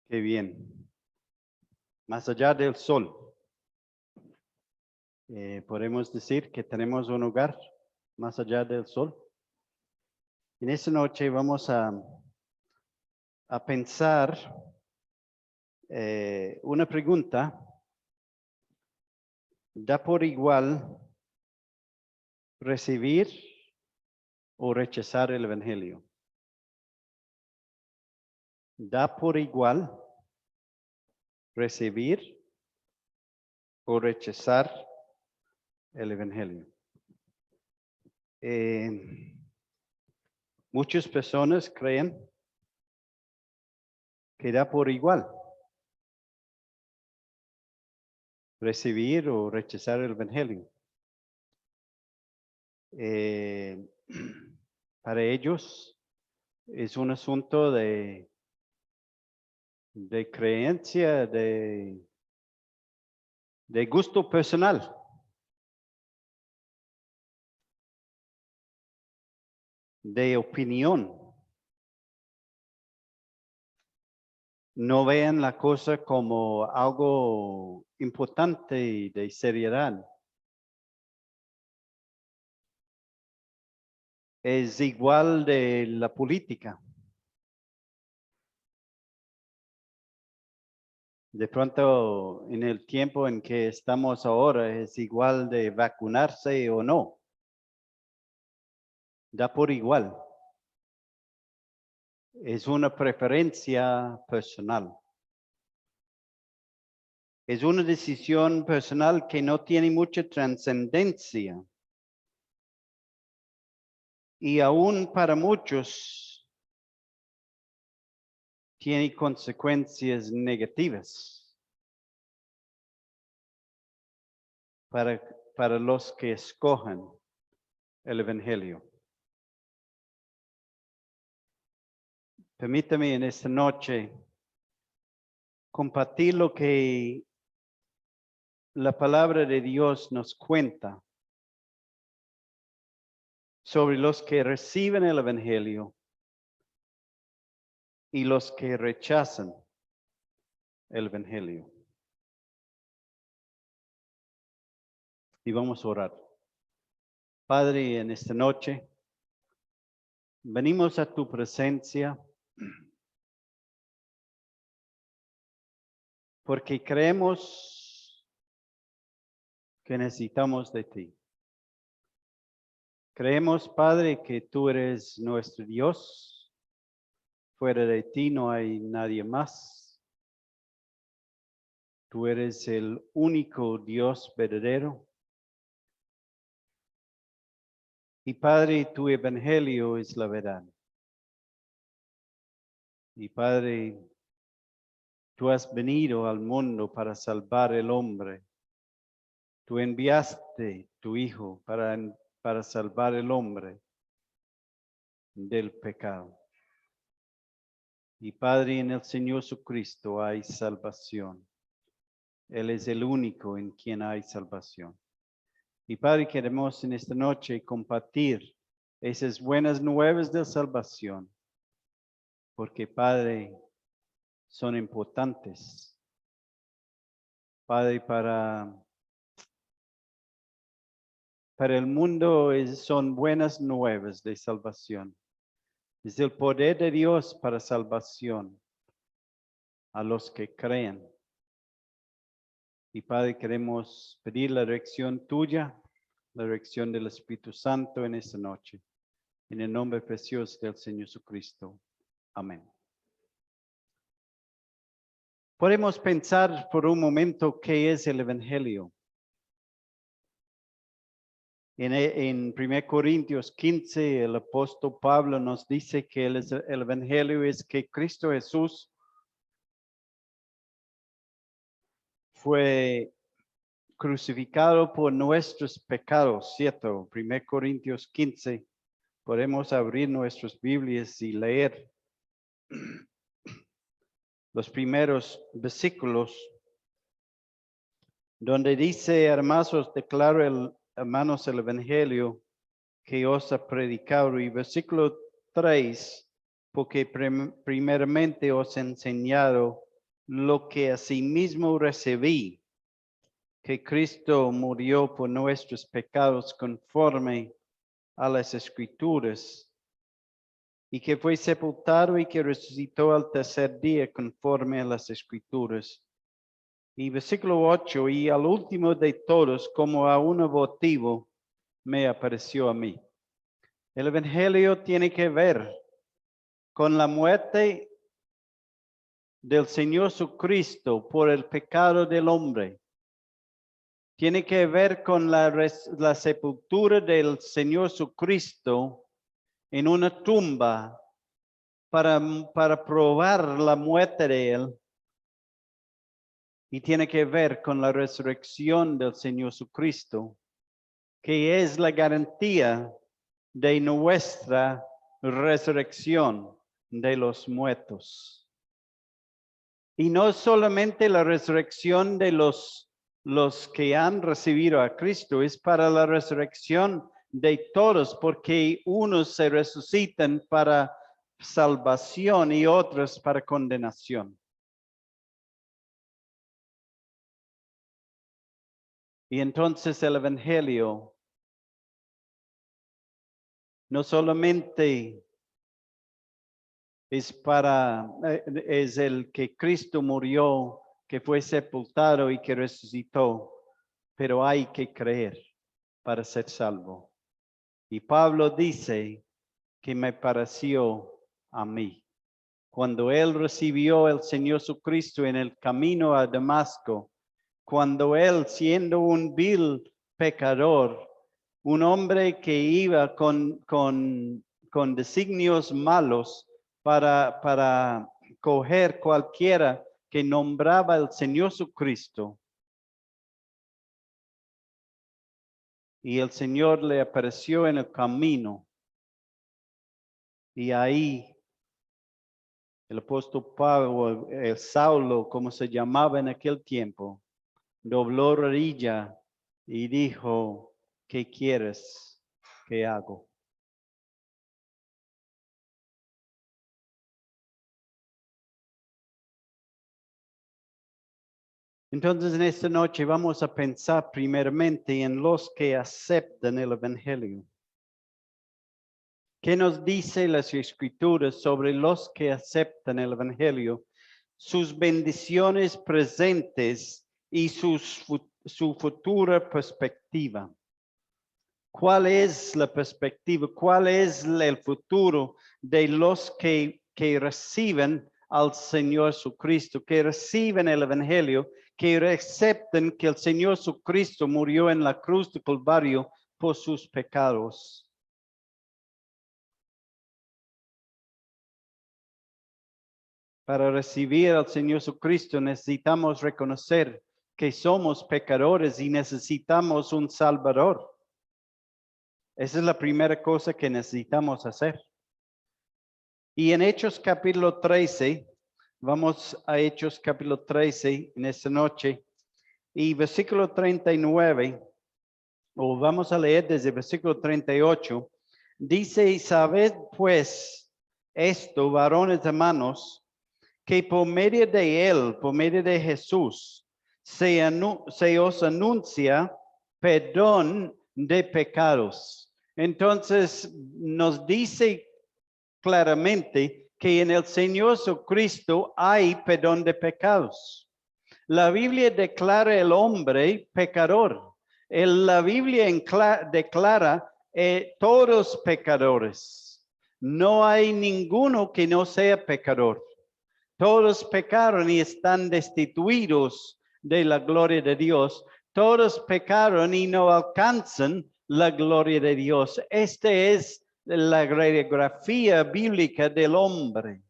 Qué bien. Más allá del sol, podemos decir que tenemos un hogar más allá del sol. En esta noche vamos a pensar una pregunta. ¿Da por igual recibir o rechazar el evangelio? ¿Da por igual recibir o rechazar el evangelio? Muchas personas creen que da por igual recibir o rechazar el evangelio. Para ellos es un asunto de creencia, de gusto personal. De opinión. No vean la cosa como algo importante y de seriedad. Es igual de la política. De pronto, en el tiempo en que estamos ahora, es igual de vacunarse o no. Da por igual. Es una preferencia personal. Es una decisión personal que no tiene mucha trascendencia. Y aún para muchos tiene consecuencias negativas para los que escogen el evangelio. Permítame en esta noche compartir lo que la palabra de Dios nos cuenta sobre los que reciben el evangelio y los que rechazan el evangelio. Y vamos a orar. Padre, en esta noche venimos a tu presencia porque creemos que necesitamos de ti. Creemos, Padre, que tú eres nuestro Dios. Fuera de ti no hay nadie más. Tú eres el único Dios verdadero. Y Padre, tu evangelio es la verdad. Y Padre, tú has venido al mundo para salvar el hombre. Tú enviaste tu Hijo para salvar el hombre del pecado. Y Padre, en el Señor Jesucristo hay salvación. Él es el único en quien hay salvación. Y Padre, queremos en esta noche compartir esas buenas nuevas de salvación. Porque Padre, son importantes. Padre, para el mundo son buenas nuevas de salvación. Es el poder de Dios para salvación a los que creen. Y Padre, queremos pedir la dirección tuya, la dirección del Espíritu Santo en esta noche. En el nombre precioso del Señor Jesucristo. Amén. Podemos pensar por un momento qué es el Evangelio. En 1 Corintios 15, el apóstol Pablo nos dice que el Evangelio es que Cristo Jesús fue crucificado por nuestros pecados, ¿cierto? 1 Corintios 15, podemos abrir nuestras Biblias y leer los primeros versículos, donde dice: hermanos, os declaro hermanos el Evangelio que os ha predicado. Y versículo 3, porque primeramente os he enseñado lo que asimismo recibí, que Cristo murió por nuestros pecados conforme a las Escrituras, y que fue sepultado y que resucitó al tercer día conforme a las Escrituras. Y versículo 8, y al último de todos, como a un votivo, me apareció a mí. El Evangelio tiene que ver con la muerte del Señor Jesucristo por el pecado del hombre. Tiene que ver con la sepultura del Señor Jesucristo en una tumba para probar la muerte de él. Y tiene que ver con la resurrección del Señor Jesucristo, que es la garantía de nuestra resurrección de los muertos. Y no solamente la resurrección de los que han recibido a Cristo, es para la resurrección de todos, porque unos se resucitan para salvación y otros para condenación. Y entonces el Evangelio no solamente es el que Cristo murió, que fue sepultado y que resucitó, pero hay que creer para ser salvo. Y Pablo dice que me pareció a mí. Cuando él recibió al Señor Jesucristo en el camino a Damasco, cuando él, siendo un vil pecador, un hombre que iba con designios malos para coger cualquiera que nombraba al Señor Jesucristo, y el Señor le apareció en el camino, y ahí el apóstol Pablo, Saulo, como se llamaba en aquel tiempo, dobló rodilla y dijo, ¿qué quieres que hago? Entonces en esta noche vamos a pensar primeramente en los que aceptan el Evangelio. ¿Qué nos dice las Escrituras sobre los que aceptan el Evangelio? Sus bendiciones presentes y su futura perspectiva. ¿Cuál es la perspectiva? ¿Cuál es el futuro de los que reciben al Señor Jesucristo, que reciben el Evangelio, que aceptan que el Señor Jesucristo murió en la cruz de Calvario por sus pecados? Para recibir al Señor Jesucristo necesitamos reconocer que somos pecadores y necesitamos un Salvador. Esa es la primera cosa que necesitamos hacer. Y en Hechos capítulo 13, vamos a Hechos capítulo 13 en esta noche, y versículo 39, o vamos a leer desde versículo 38, dice, y sabed pues esto, varones hermanos, que por medio de él, por medio de Jesús, se os anuncia perdón de pecados. Entonces nos dice claramente que en el Señor Jesucristo hay perdón de pecados. La Biblia declara el hombre pecador. La Biblia declara todos pecadores. No hay ninguno que no sea pecador. Todos pecaron y están destituidos de la gloria de Dios. Todos pecaron y no alcanzan la gloria de Dios. Este es la radiografía bíblica del hombre.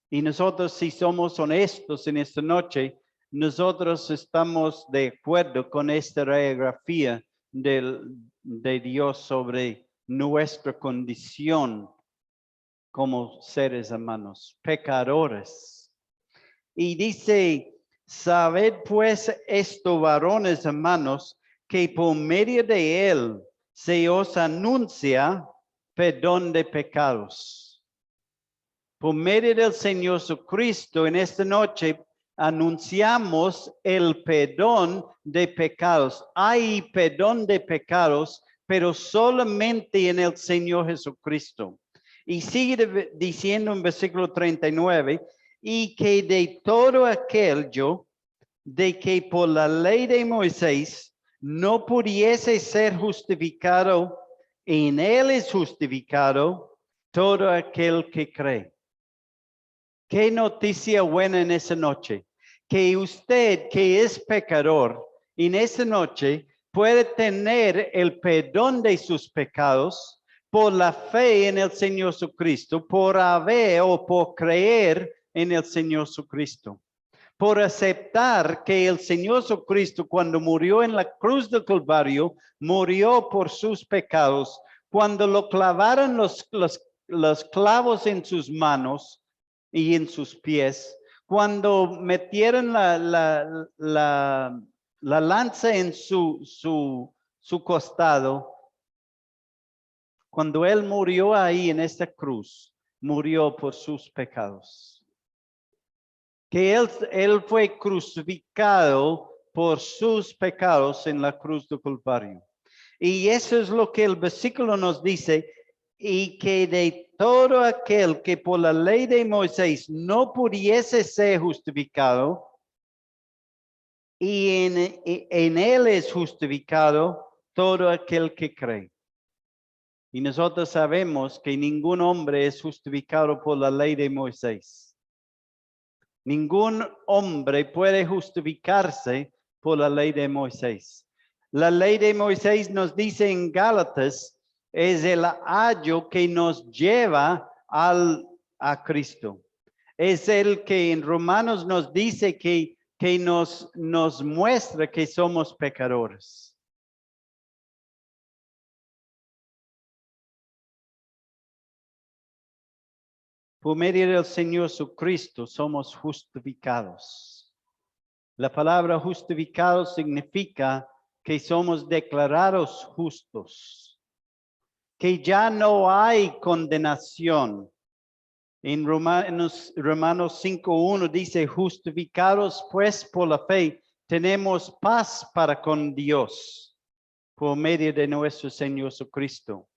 Y nosotros, si somos honestos en esta noche, nosotros estamos de acuerdo con esta radiografía de Dios sobre nuestra condición como seres humanos, pecadores. Y dice, sabed pues esto, varones hermanos, que por medio de él se os anuncia perdón de pecados. Por medio del Señor Jesucristo, en esta noche anunciamos el perdón de pecados. Hay perdón de pecados, pero solamente en el Señor Jesucristo. Y sigue diciendo en versículo 39, y que de todo aquello de que por la ley de Moisés no pudiese ser justificado, en él es justificado todo aquel que cree. Qué noticia buena en esa noche, que usted que es pecador en esa noche puede tener el perdón de sus pecados por la fe en el Señor Jesucristo, por haber o por creer en el Señor Jesucristo, por aceptar que el Señor Jesucristo cuando murió en la cruz del Calvario, murió por sus pecados. Cuando lo clavaron los clavos en sus manos y en sus pies, cuando metieron la lanza en su costado, cuando él murió ahí en esta cruz, murió por sus pecados. Que él fue crucificado por sus pecados en la cruz del Calvario. Y eso es lo que el versículo nos dice, y que de todo aquel que por la ley de Moisés no pudiese ser justificado, y en él es justificado todo aquel que cree. Y nosotros sabemos que ningún hombre es justificado por la ley de Moisés. Ningún hombre puede justificarse por la ley de Moisés. La ley de Moisés nos dice en Gálatas, es el ayo que nos lleva a Cristo. Es el que en Romanos nos dice que nos muestra que somos pecadores. Por medio del Señor Jesucristo somos justificados. La palabra justificado significa que somos declarados justos, que ya no hay condenación. En Romanos 5:1 dice, justificados pues por la fe, tenemos paz para con Dios por medio de nuestro Señor Jesucristo.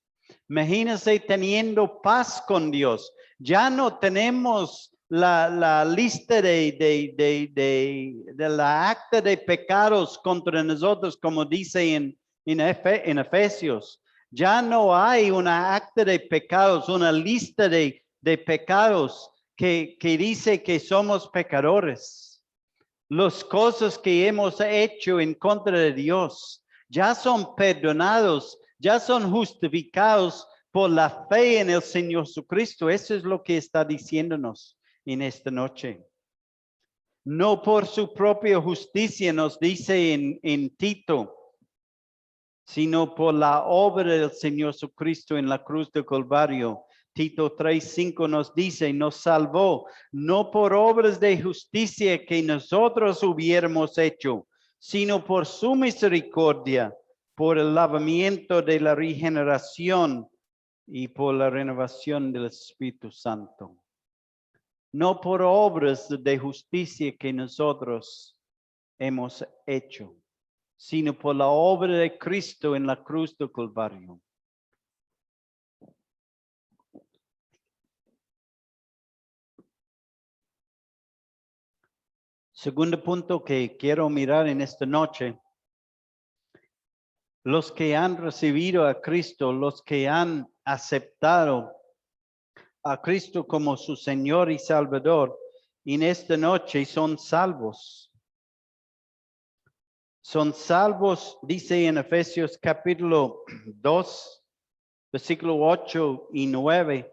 Imagínense teniendo paz con Dios. Ya no tenemos la lista de la acta de pecados contra nosotros, como dice en Efesios. Ya no hay una acta de pecados, una lista de pecados que dice que somos pecadores. Las cosas que hemos hecho en contra de Dios ya son perdonados, ya son justificados por la fe en el Señor Jesucristo. Eso es lo que está diciéndonos en esta noche. No por su propia justicia, nos dice en Tito, sino por la obra del Señor Jesucristo en la cruz del Calvario. Tito 3:5 nos dice, nos salvó, no por obras de justicia que nosotros hubiéramos hecho, sino por su misericordia, por el lavamiento de la regeneración y por la renovación del Espíritu Santo. No por obras de justicia que nosotros hemos hecho, sino por la obra de Cristo en la cruz del Calvario. Segundo punto que quiero mirar en esta noche. Los que han recibido a Cristo, los que han aceptado a Cristo como su Señor y Salvador, en esta noche son salvos. Son salvos, dice en Efesios capítulo 2, versículo 8 y 9,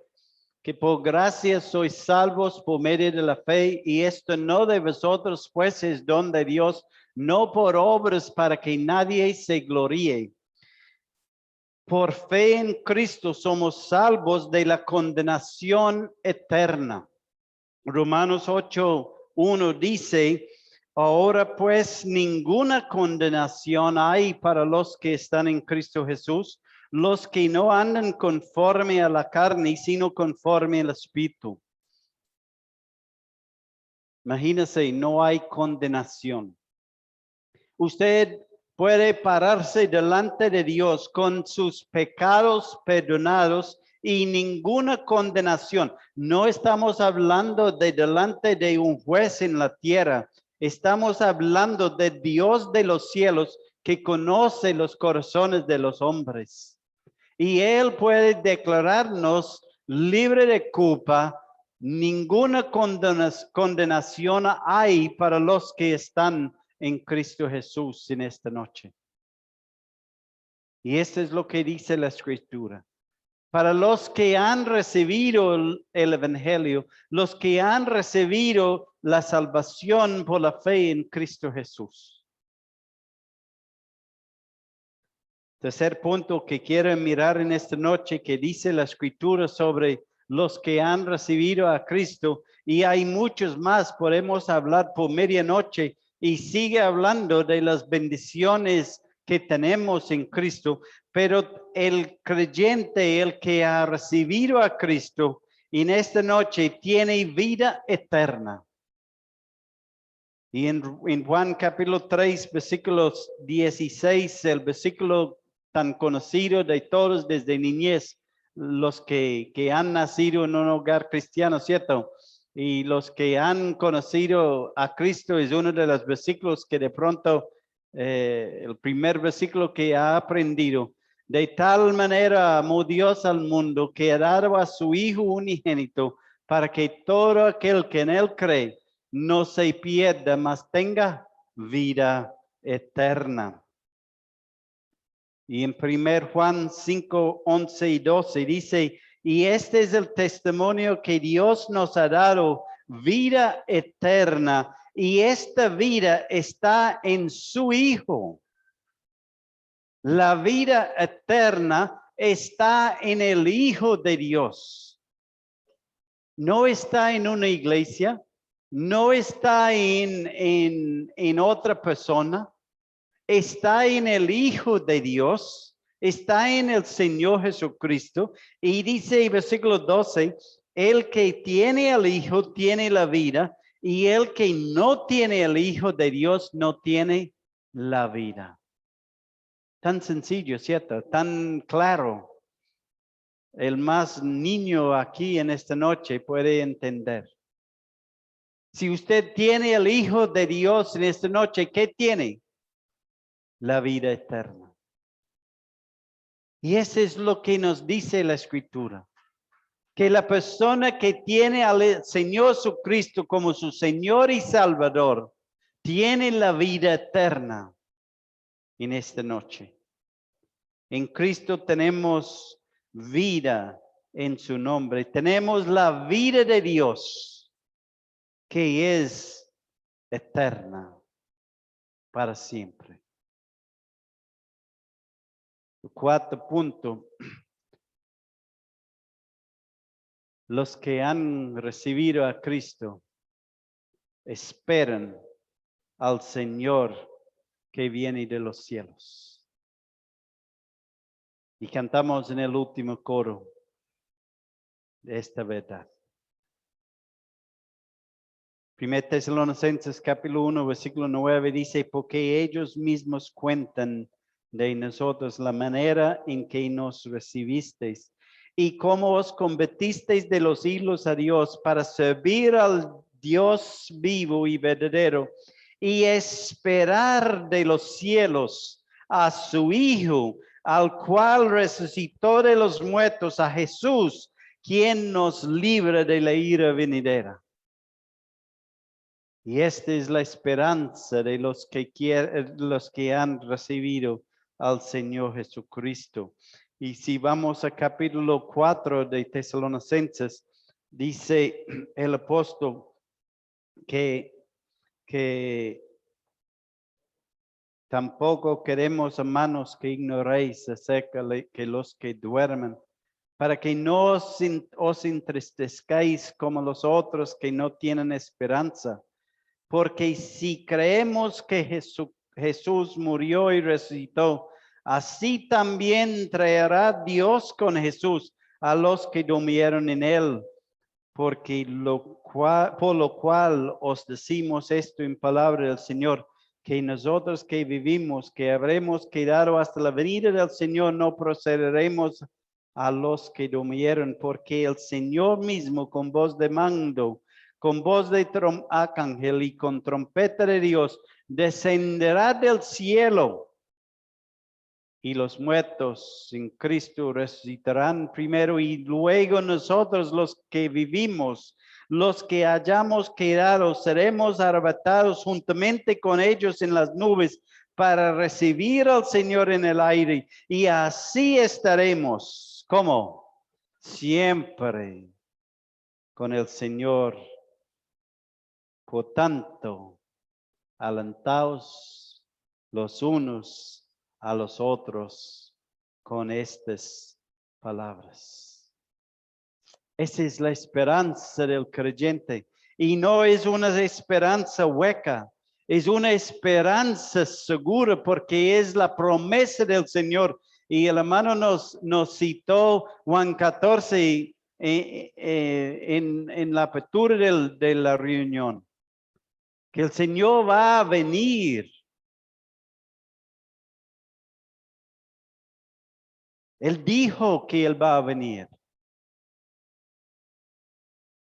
que por gracia sois salvos por medio de la fe, y esto no de vosotros, pues es don de Dios, no por obras para que nadie se gloríe. Por fe en Cristo somos salvos de la condenación eterna. Romanos 8:1 dice, ahora pues ninguna condenación hay para los que están en Cristo Jesús, los que no andan conforme a la carne, sino conforme al Espíritu. Imagínese, no hay condenación. Usted puede pararse delante de Dios con sus pecados perdonados y ninguna condenación. No estamos hablando de delante de un juez en la tierra. Estamos hablando de Dios de los cielos que conoce los corazones de los hombres. Y Él puede declararnos libre de culpa. Ninguna condenación hay para los que están en Cristo Jesús en esta noche. Y esto es lo que dice la Escritura. Para los que han recibido el Evangelio, los que han recibido la salvación por la fe en Cristo Jesús. Tercer punto que quiero mirar en esta noche, que dice la Escritura sobre los que han recibido a Cristo, y hay muchos más. Podemos hablar por medianoche y sigue hablando de las bendiciones que tenemos en Cristo, pero el creyente, el que ha recibido a Cristo en esta noche, tiene vida eterna. Y en Juan capítulo 3, versículos 16, el versículo tan conocido de todos desde niñez, los que han nacido en un hogar cristiano, ¿cierto? Y los que han conocido a Cristo es uno de los versículos que de pronto, el primer versículo que ha aprendido. De tal manera amó Dios al mundo que ha dado a su Hijo unigénito para que todo aquel que en él cree no se pierda, mas tenga vida eterna. Y en 1 Juan 5, 11 y 12 dice, y este es el testimonio que Dios nos ha dado, vida eterna, y esta vida está en su Hijo. La vida eterna está en el Hijo de Dios. No está en una iglesia, no está en otra persona. Está en el Hijo de Dios, está en el Señor Jesucristo. Y dice el versículo 12, el que tiene al Hijo tiene la vida, y el que no tiene al Hijo de Dios no tiene la vida. Tan sencillo, ¿cierto? Tan claro. El más niño aquí en esta noche puede entender. Si usted tiene al Hijo de Dios en esta noche, ¿qué tiene? La vida eterna. Y eso es lo que nos dice la Escritura. Que la persona que tiene al Señor Jesucristo como su Señor y Salvador, tiene la vida eterna en esta noche. En Cristo tenemos vida en su nombre. Tenemos la vida de Dios, que es eterna para siempre. El cuarto punto. Los que han recibido a Cristo esperan al Señor que viene de los cielos. Y cantamos en el último coro de esta verdad. 1 Tesalonicenses capítulo 1, versículo 9 dice, porque ellos mismos cuentan de nosotros la manera en que nos recibisteis y cómo os convertisteis de los ídolos a Dios para servir al Dios vivo y verdadero y esperar de los cielos a su Hijo, al cual resucitó de los muertos, a Jesús, quien nos libra de la ira venidera. Y esta es la esperanza de los que han recibido al Señor Jesucristo. Y si vamos a capítulo 4 de Tesalonicenses, dice el apóstol que tampoco queremos, hermanos, que ignoréis acerca de que los que duermen, para que no os entristezcáis como los otros que no tienen esperanza. Porque si creemos que Jesús murió y resucitó, así también traerá Dios con Jesús a los que durmieron en él. por lo cual os decimos esto en palabra del Señor, que nosotros que vivimos, que habremos quedado hasta la venida del Señor, no procederemos a los que durmieron, porque el Señor mismo con voz de mando, con voz de arcángel y con trompeta de Dios, descenderá del cielo. Y los muertos en Cristo resucitarán primero y luego nosotros los que vivimos, los que hayamos quedado, seremos arrebatados juntamente con ellos en las nubes para recibir al Señor en el aire. Y así estaremos, ¿cómo? Siempre con el Señor. Por tanto, alentaos los unos a los otros con estas palabras. Esa es la esperanza del creyente. Y no es una esperanza hueca, es una esperanza segura porque es la promesa del Señor. Y el hermano nos citó Juan 14 en la apertura de la reunión. Que el Señor va a venir. Él dijo que Él va a venir.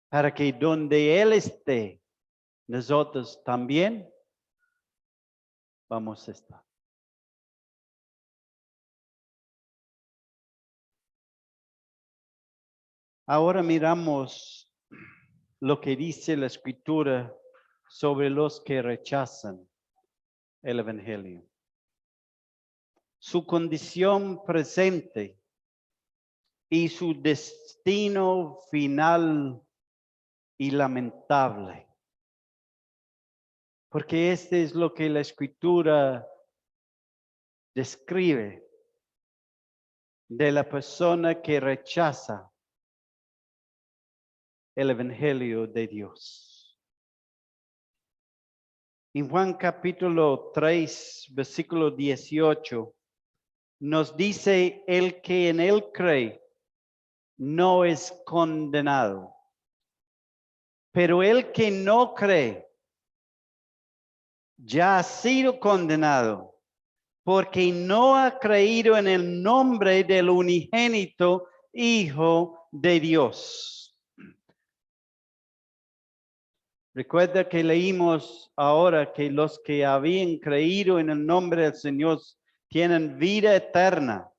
Para que donde Él esté, nosotros también vamos a estar. Ahora miramos lo que dice la Escritura sobre los que rechazan el Evangelio. Su condición presente y su destino final y lamentable. Porque este es lo que la Escritura describe de la persona que rechaza el Evangelio de Dios. En Juan capítulo 3, versículo 18, nos dice: el que en él cree no es condenado, pero el que no cree ya ha sido condenado, porque no ha creído en el nombre del unigénito Hijo de Dios. Recuerda que leímos ahora que los que habían creído en el nombre del Señor tienen vida eterna.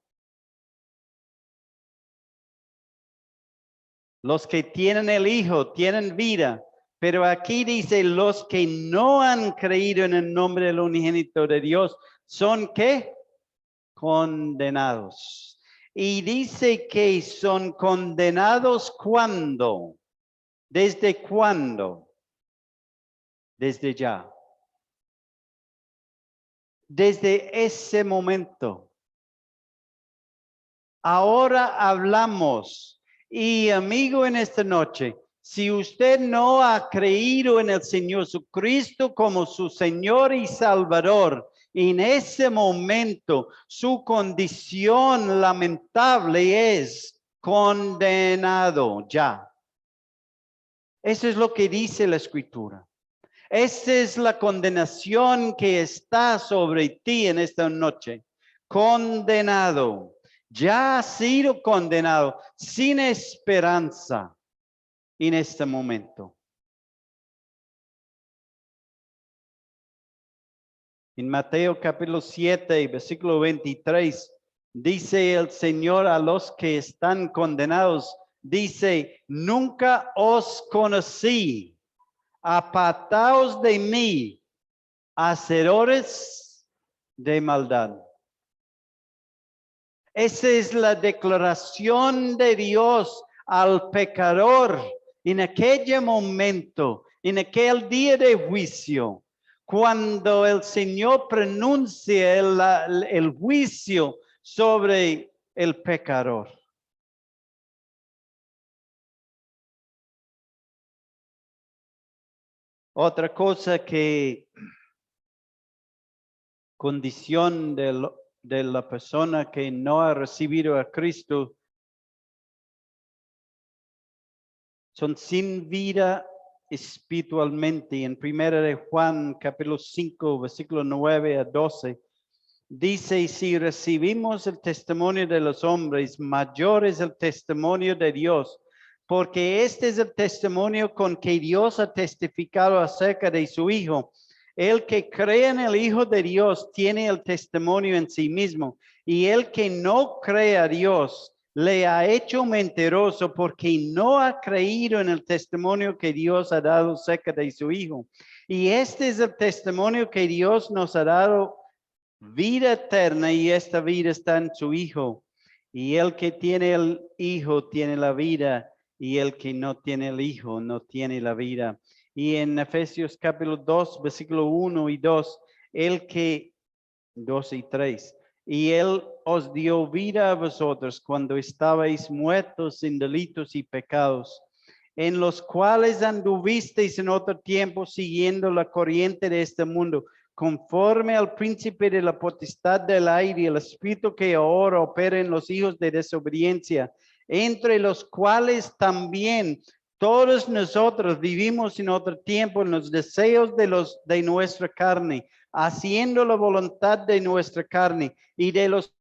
Los que tienen el Hijo tienen vida. Pero aquí dice: los que no han creído en el nombre del unigénito de Dios son ¿qué? Condenados. Y dice que son condenados ¿cuándo? ¿Desde cuándo? Desde ya. Desde ese momento. Ahora hablamos. Y amigo, en esta noche, si usted no ha creído en el Señor Jesucristo como su Señor y Salvador, en ese momento su condición lamentable es condenado ya. Eso es lo que dice la Escritura. Esa es la condenación que está sobre ti en esta noche. Condenado. Ya ha sido condenado, sin esperanza en este momento. En Mateo capítulo 7, versículo 23, dice el Señor a los que están condenados, dice: nunca os conocí, apartaos de mí, hacedores de maldad. Esa es la declaración de Dios al pecador en aquel momento, en aquel día de juicio, cuando el Señor pronuncia el juicio sobre el pecador. Otra cosa que condición de la persona que no ha recibido a Cristo son sin vida espiritualmente. En 1 de Juan, capítulo 5, versículo 9 a 12, dice, si recibimos el testimonio de los hombres, mayor es el testimonio de Dios, porque este es el testimonio con que Dios ha testificado acerca de su Hijo. El que cree en el Hijo de Dios tiene el testimonio en sí mismo, y el que no cree a Dios le ha hecho mentiroso, porque no ha creído en el testimonio que Dios ha dado acerca de su Hijo. Y este es el testimonio que Dios nos ha dado, vida eterna, y esta vida está en su Hijo. Y el que tiene el Hijo tiene la vida, y el que no tiene el Hijo no tiene la vida. Y en Efesios capítulo 2, versículo 1 y 2, el que 2 y 3. Y él os dio vida a vosotros cuando estabais muertos en delitos y pecados, en los cuales anduvisteis en otro tiempo siguiendo la corriente de este mundo, conforme al príncipe de la potestad del aire, el espíritu que ahora opera en los hijos de desobediencia, entre los cuales también todos nosotros vivimos en otro tiempo en los deseos de nuestra carne, haciendo la voluntad de nuestra carne y de los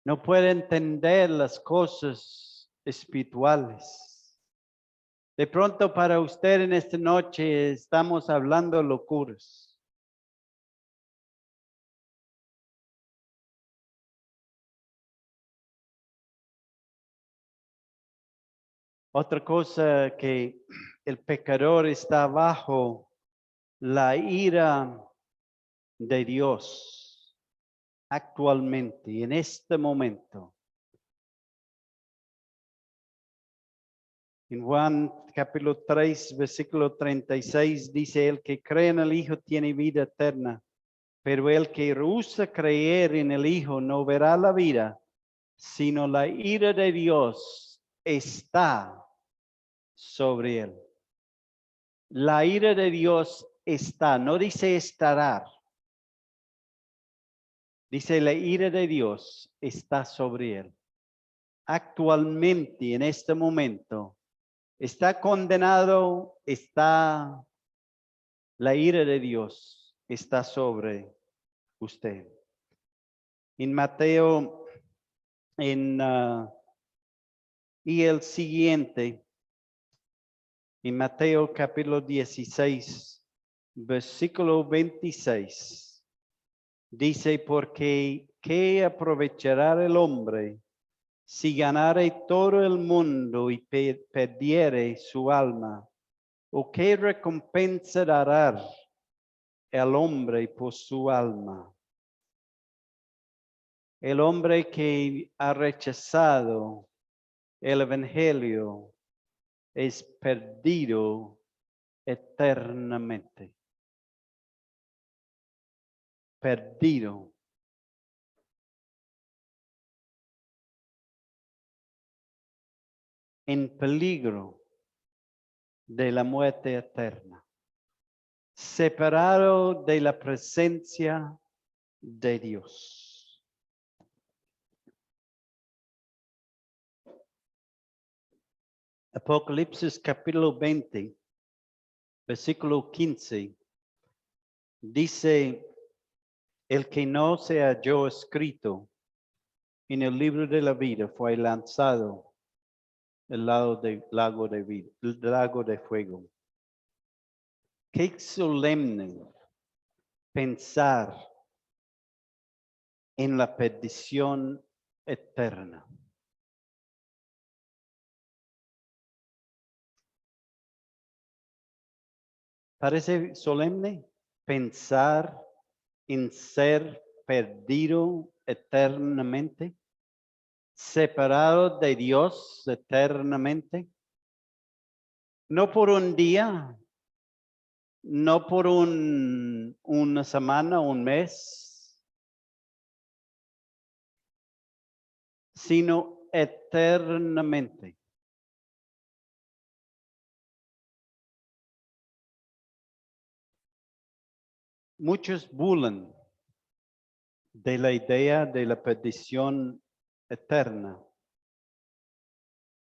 no puede entender las cosas espirituales. De pronto para usted en esta noche estamos hablando locuras. Otra cosa, que el pecador está bajo la ira de Dios actualmente, en este momento. En Juan capítulo 3, versículo 36 dice, el que cree en el Hijo tiene vida eterna, pero el que rehúsa creer en el Hijo no verá la vida, sino la ira de Dios está sobre él. La ira de Dios está, no dice estará. Dice la ira de Dios está sobre él. Actualmente, en este momento, está condenado, la ira de Dios está sobre usted. En Mateo, y el siguiente, en Mateo capítulo 16, versículo 26, dice, porque ¿qué aprovechará el hombre Si ganare todo el mundo y perdiere su alma, ¿o qué recompensa dará el hombre por su alma? El hombre que ha rechazado el evangelio es perdido eternamente. Perdido. En peligro de la muerte eterna. Separado de la presencia de Dios. Apocalipsis capítulo 20, versículo 15. Dice, el que no se halló escrito en el libro de la vida fue lanzado al lago de fuego. Qué solemne pensar en la perdición eterna. Parece solemne pensar en ser perdido eternamente, separado de Dios eternamente, no por un día, no por una semana, un mes, sino eternamente. Muchos burlan de la idea de la perdición eterna,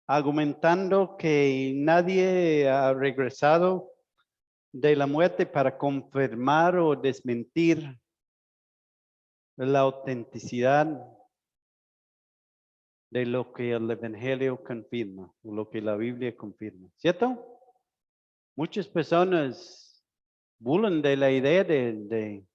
argumentando que nadie ha regresado de la muerte para confirmar o desmentir la autenticidad de lo que el Evangelio confirma, o lo que la Biblia confirma, ¿cierto? Muchas personas burlan de la idea de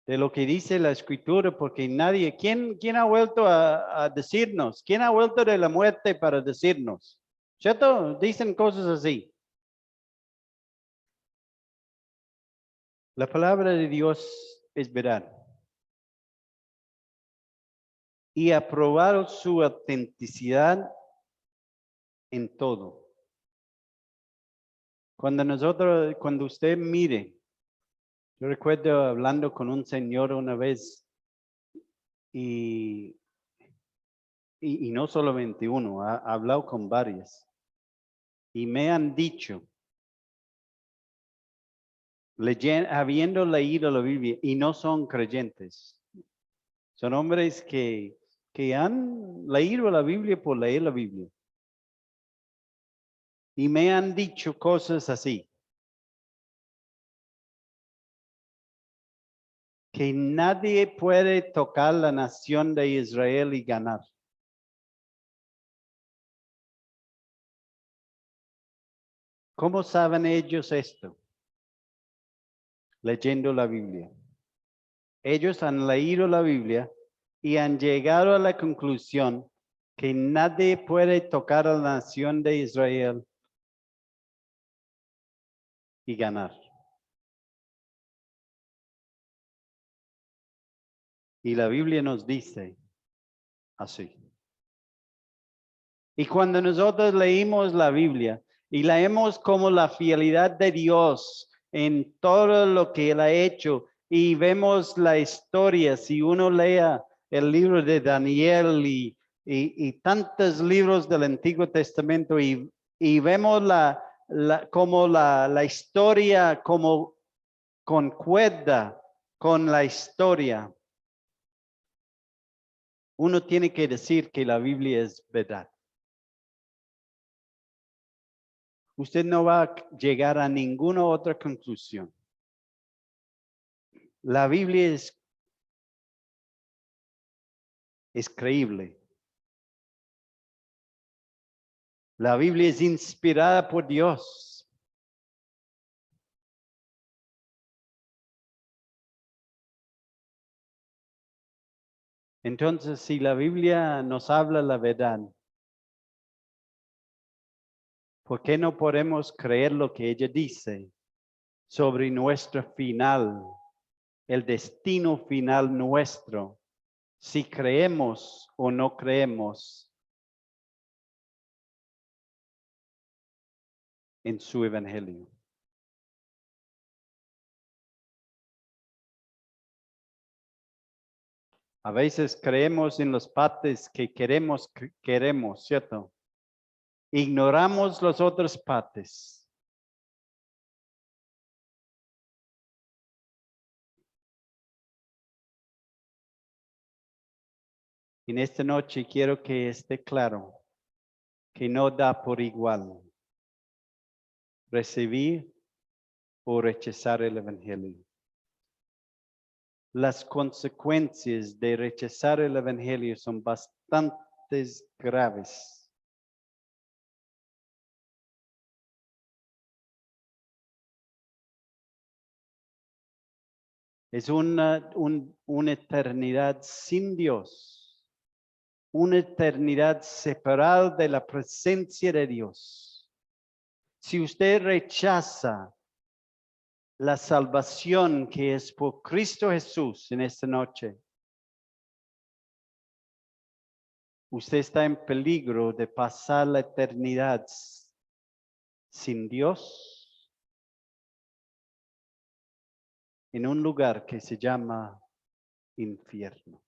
lo que dice la Escritura, porque nadie, ¿quién ha vuelto a decirnos? ¿Quién ha vuelto de la muerte para decirnos? ¿Cierto? Dicen cosas así. La palabra de Dios es verdad. Y ha probado su autenticidad en todo. Cuando usted mire, yo recuerdo hablando con un señor una vez y no solamente uno, ha hablado con varios. Y me han dicho, habiendo leído la Biblia y no son creyentes, son hombres que han leído la Biblia por leer la Biblia. Y me han dicho cosas así. Que nadie puede tocar la nación de Israel y ganar. ¿Cómo saben ellos esto? Leyendo la Biblia. Ellos han leído la Biblia y han llegado a la conclusión que nadie puede tocar a la nación de Israel y ganar. Y la Biblia nos dice así. Y cuando nosotros leímos la Biblia y leemos como la fidelidad de Dios en todo lo que Él ha hecho y vemos la historia, si uno lea el libro de Daniel y tantos libros del Antiguo Testamento y vemos como la historia como concuerda con la historia, uno tiene que decir que la Biblia es verdad. Usted no va a llegar a ninguna otra conclusión. La Biblia es creíble. La Biblia es inspirada por Dios. Entonces, si la Biblia nos habla la verdad, ¿por qué no podemos creer lo que ella dice sobre nuestro final, el destino final nuestro, si creemos o no creemos en su evangelio? A veces creemos en los partes que queremos, ¿cierto? Ignoramos los otros partes. En esta noche quiero que esté claro que no da por igual recibir o rechazar el evangelio. Las consecuencias de rechazar el evangelio son bastante graves. Es una eternidad sin Dios, una eternidad separada de la presencia de Dios. Si usted rechaza la salvación que es por Cristo Jesús en esta noche, usted está en peligro de pasar la eternidad sin Dios en un lugar que se llama infierno.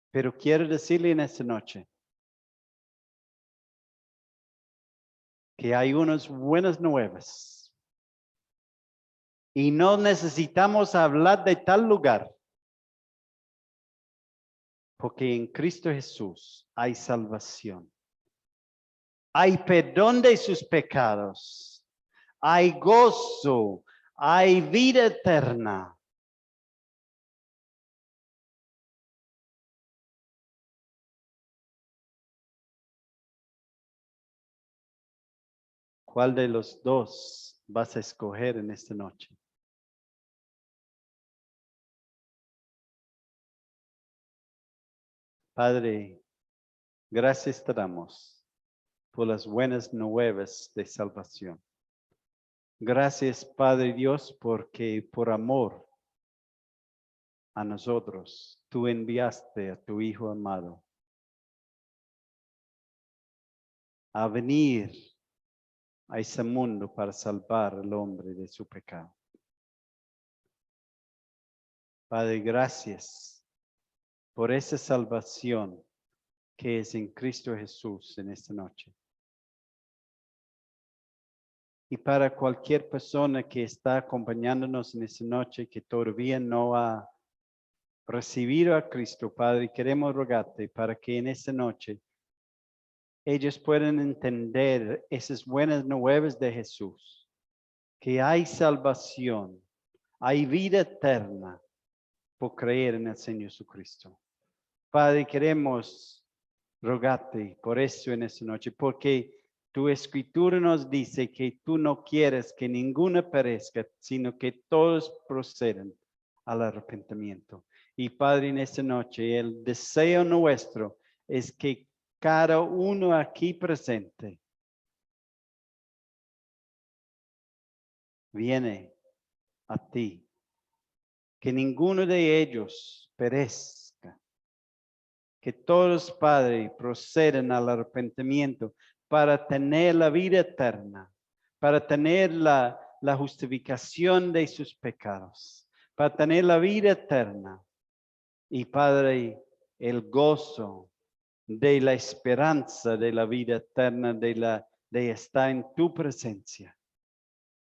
Pero quiero decirle en esta noche que hay unas buenas nuevas y no necesitamos hablar de tal lugar, porque en Cristo Jesús hay salvación, hay perdón de sus pecados, hay gozo, hay vida eterna. ¿Cuál de los dos vas a escoger en esta noche? Padre, gracias te damos por las buenas nuevas de salvación. Gracias, Padre Dios, porque por amor a nosotros, tú enviaste a tu Hijo amado a venir a ese mundo para salvar al hombre de su pecado. Padre, gracias por esa salvación que es en Cristo Jesús en esta noche. Y para cualquier persona que está acompañándonos en esta noche que todavía no ha recibido a Cristo, Padre, queremos rogarte para que en esta noche ellos puedan entender esas buenas nuevas de Jesús, que hay salvación, hay vida eterna por creer en el Señor Jesucristo. Padre, queremos rogarte por eso en esta noche, porque tu escritura nos dice que tú no quieres que ninguno perezca, sino que todos procedan al arrepentimiento. Y Padre, en esta noche el deseo nuestro es que cada uno aquí presente viene a ti, que ninguno de ellos perezca, que todos, Padre, procedan al arrepentimiento para tener la vida eterna, para tener la justificación de sus pecados, para tener la vida eterna. Y Padre, el gozo de la esperanza de la vida eterna, de estar en tu presencia.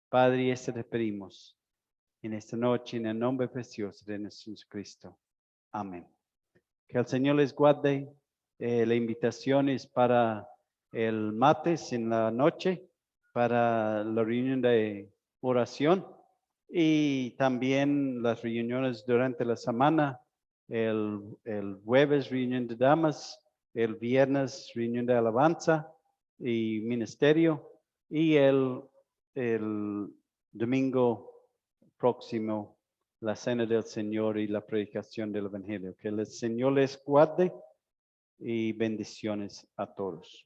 Padre, eso te pedimos en esta noche, en el nombre precioso de nuestro Cristo. Amén. Que el Señor les guarde. La invitación es para el martes en la noche, para la reunión de oración y también las reuniones durante la semana. El jueves reunión de damas, el viernes reunión de alabanza y ministerio y el domingo próximo la cena del Señor y la predicación del Evangelio. Que el Señor les guarde y bendiciones a todos.